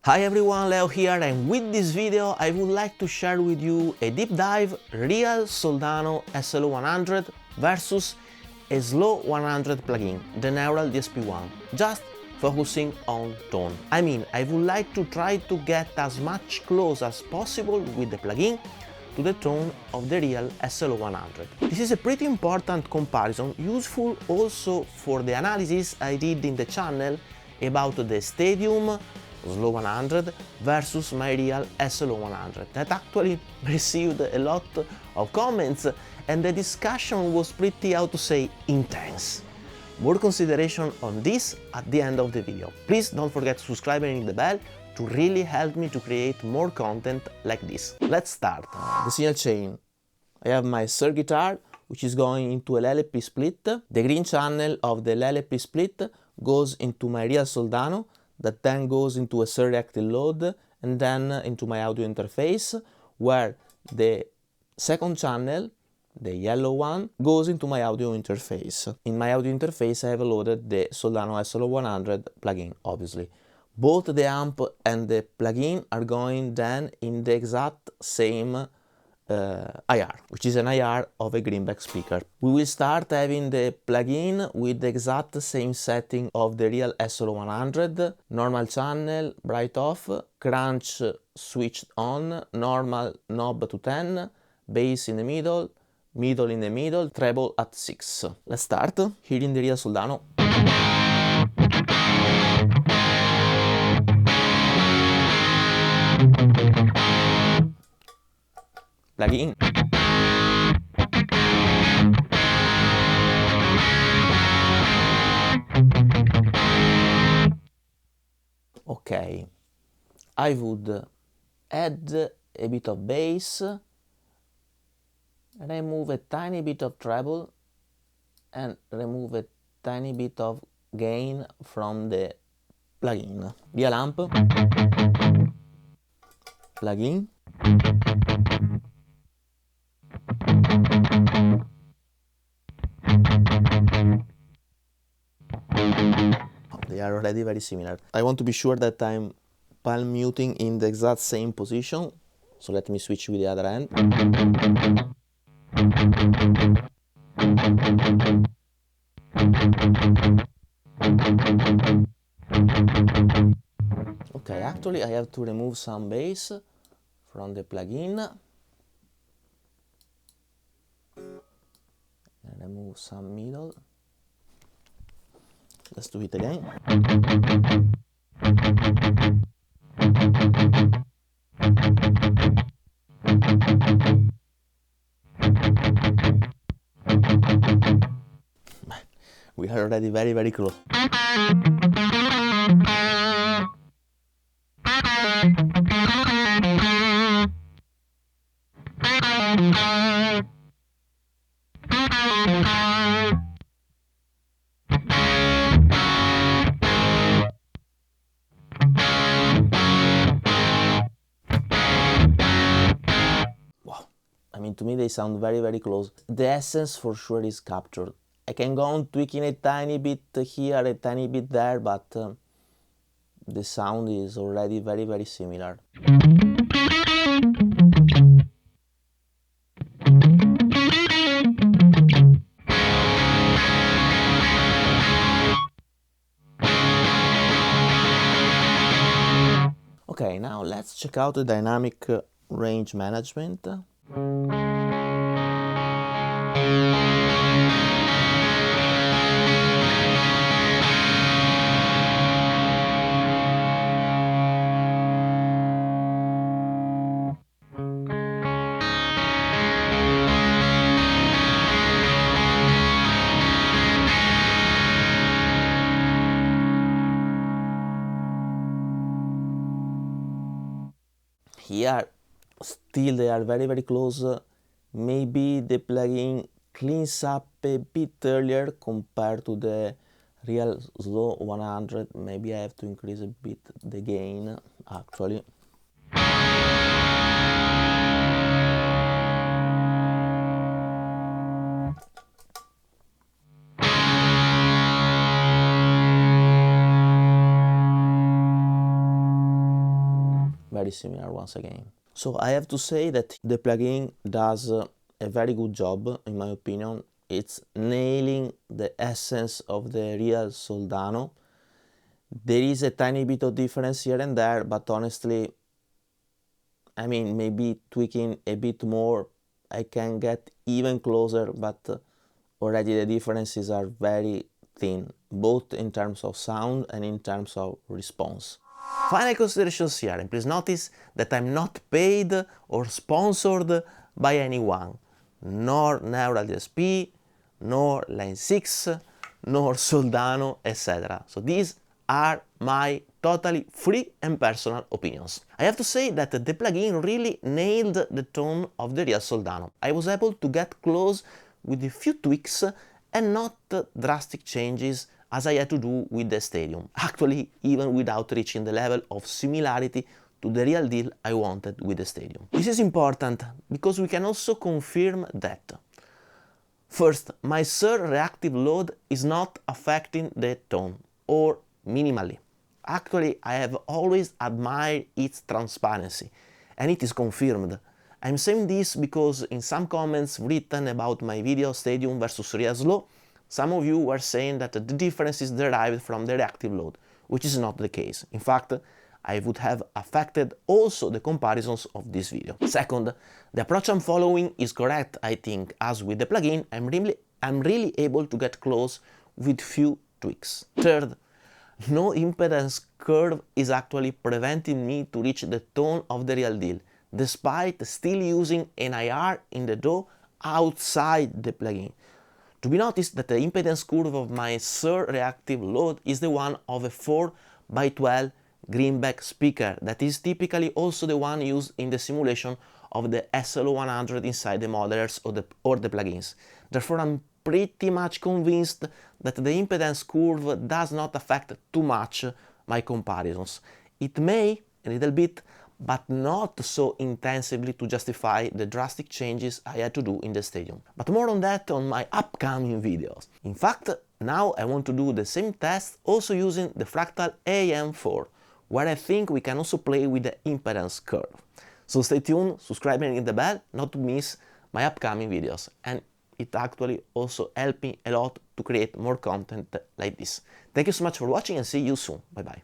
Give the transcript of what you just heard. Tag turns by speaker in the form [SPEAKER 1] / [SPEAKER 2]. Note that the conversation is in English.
[SPEAKER 1] Hi everyone, Leo here, and with this video I would like to share with you a deep dive Real Soldano SLO 100 versus a SLO 100 plugin, the Neural DSP1, just focusing on tone. I mean, I would like to try to get as much close as possible with the plugin to the tone of the Real SLO 100. This is a pretty important comparison, useful also for the analysis I did in the channel about the Stadium SLO 100 versus my Real SLO 100 that actually received a lot of comments and the discussion was pretty, how to say, intense. More consideration on this at the end of the video. Please don't forget to subscribe and ring the bell to really help me to create more content like this. Let's start. The signal chain. I have my third guitar, which is going into a LLP split. The green channel of the LLP split goes into my Real Soldano, that then goes into a third reactive load and then into my audio interface, where the second channel, the yellow one, goes into my audio interface. In my audio interface I have loaded the Soldano SLO 100 plugin, obviously. Both the amp and the plugin are going then in the exact same IR, which is an IR of a greenback speaker. We will start having the plugin with the exact same setting of the Real SLO 100, normal channel, bright off, crunch switched on, normal knob to 10, bass in the middle, middle in the middle, treble at 6. Let's start here in the Real Soldano. Plugin. Okay, I would add a bit of bass, remove a tiny bit of treble and remove a tiny bit of gain from the plugin. Real amp, plugin, they are already very similar. I want to be sure that I'm palm muting in the exact same position, so let me switch with the other end. Okay, actually I have to remove some bass from the plugin and remove some middle. Let's do it again. We are already very close. I mean, to me they sound very close. The essence for sure is captured. I can go on tweaking a tiny bit here, a tiny bit there, but the sound is already very similar. Okay, now let's check out the dynamic range management. Here, still they are very close. Maybe the plugin cleans up a bit earlier compared to the Real SLO 100. Maybe I have to increase a bit the gain, actually. very similar once again. So I have to say that the plugin does a very good job, in my opinion. It's nailing the essence of the Real Soldano. There is a tiny bit of difference here and there, but honestly, I mean, maybe tweaking a bit more, I can get even closer, but already the differences are very thin, both in terms of sound and in terms of response. Final considerations here, and please notice that I'm not paid or sponsored by anyone, nor Neural DSP, nor Line 6, nor Soldano, etc. So these are my totally free and personal opinions. I have to say that the plugin really nailed the tone of the Real Soldano. I was able to get close with a few tweaks and not drastic changes as I had to do with the Stadium, actually even without reaching the level of similarity to the real deal I wanted with the Stadium. This is important because we can also confirm that. First, my SIR reactive load is not affecting the tone, or minimally. Actually, I have always admired its transparency, and it is confirmed. I'm saying this because in some comments written about my video Stadium versus Real SLO, some of you were saying that the difference is derived from the reactive load, which is not the case. In fact, I would have affected also the comparisons of this video. Second, the approach I'm following is correct, I think, as with the plugin, I'm really able to get close with few tweaks. Third, no impedance curve is actually preventing me to reach the tone of the real deal, despite still using an IR in the DAW outside the plugin. To be noticed that the impedance curve of my SIR reactive load is the one of a 4x12 greenback speaker that is typically also the one used in the simulation of the SLO100 inside the modelers or the plugins. Therefore, I'm pretty much convinced that the impedance curve does not affect too much my comparisons. It may, a little bit, but not so intensively to justify the drastic changes I had to do in the Stadium. But more on that on my upcoming videos. In fact, now I want to do the same test also using the Fractal AM4, where I think we can also play with the impedance curve. So stay tuned, subscribe and hit the bell not to miss my upcoming videos, and it actually also helped me a lot to create more content like this. Thank you so much for watching and see you soon. Bye bye.